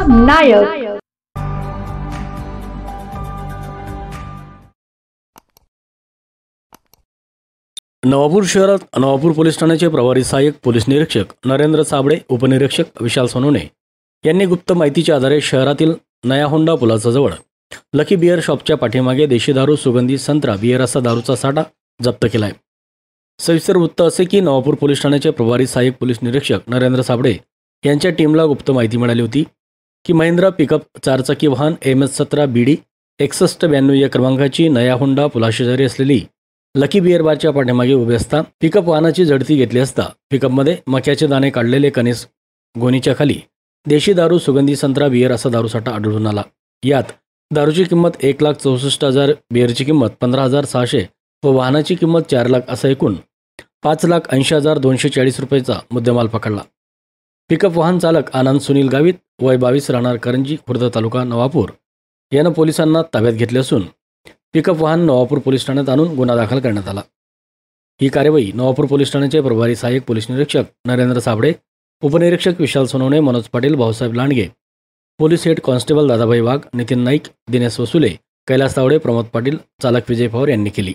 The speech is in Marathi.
नायक। नवापूर शहरात नवापूर पोलीस ठाण्याचे प्रभारी सहाय्यक पोलीस निरीक्षक नरेंद्र साबळे, उपनिरीक्षक विशाल सोनवणे यांनी गुप्त माहितीच्या आधारे शहरातील नया होंडा पुलाजवळ लकी बियर शॉपच्या पाठीमागे देशी दारू, सुगंधी संत्रा, बियर असा दारूचा साठा जप्त केला आहे। सविस्तर वृत्त असे की नवापूर पोलीस ठाण्याचे प्रभारी सहाय्यक पोलीस निरीक्षक नरेंद्र साबळे यांच्या टीमला गुप्त माहिती मिळाली होती की महिंद्रा पिकअप चारचाकी वाहन MS17 BD 6192 या क्रमांकाची नया होंडा पुलाशेजारी असलेली लकी बियर बारच्या पाठीमागे उभे असता पिकअप वाहनाची झडती घेतली असता पिकअपमध्ये मक्याचे दाणे काढलेले कणीस गोणीच्या खाली देशी दारू, सुगंधी संत्रा, बियर असा दारूसाठा आढळून आला। यात दारूची किंमत 1,64,000, बियरची किंमत 15,600 व वाहनाची किंमत 4 लाख असा एकूण 5,80,240 रुपयेचा मुद्देमाल पकडला। पिकअप वाहन चालक आनंद सुनील गावित, वय 22, राहणार करंजी, खुर्द तालुका नवापूर यानं पोलिसांना ताब्यात घेतले असून पिकअप वाहन नवापूर पोलीस ठाण्यात आणून गुन्हा दाखल करण्यात आला। ही कार्यवाही नवापूर पोलीस ठाण्याचे प्रभारी सहाय्यक पोलीस निरीक्षक नरेंद्र साबळे, उपनिरीक्षक Vishal Sonawane, Manoj Patil, Bhausaheb Landge, police head constable Dadabhai Wagh, Nitin Naik, Dinesh Vasule, Kailas Tawde, Pramod Patil, चालक विजय पवार यांनी केली।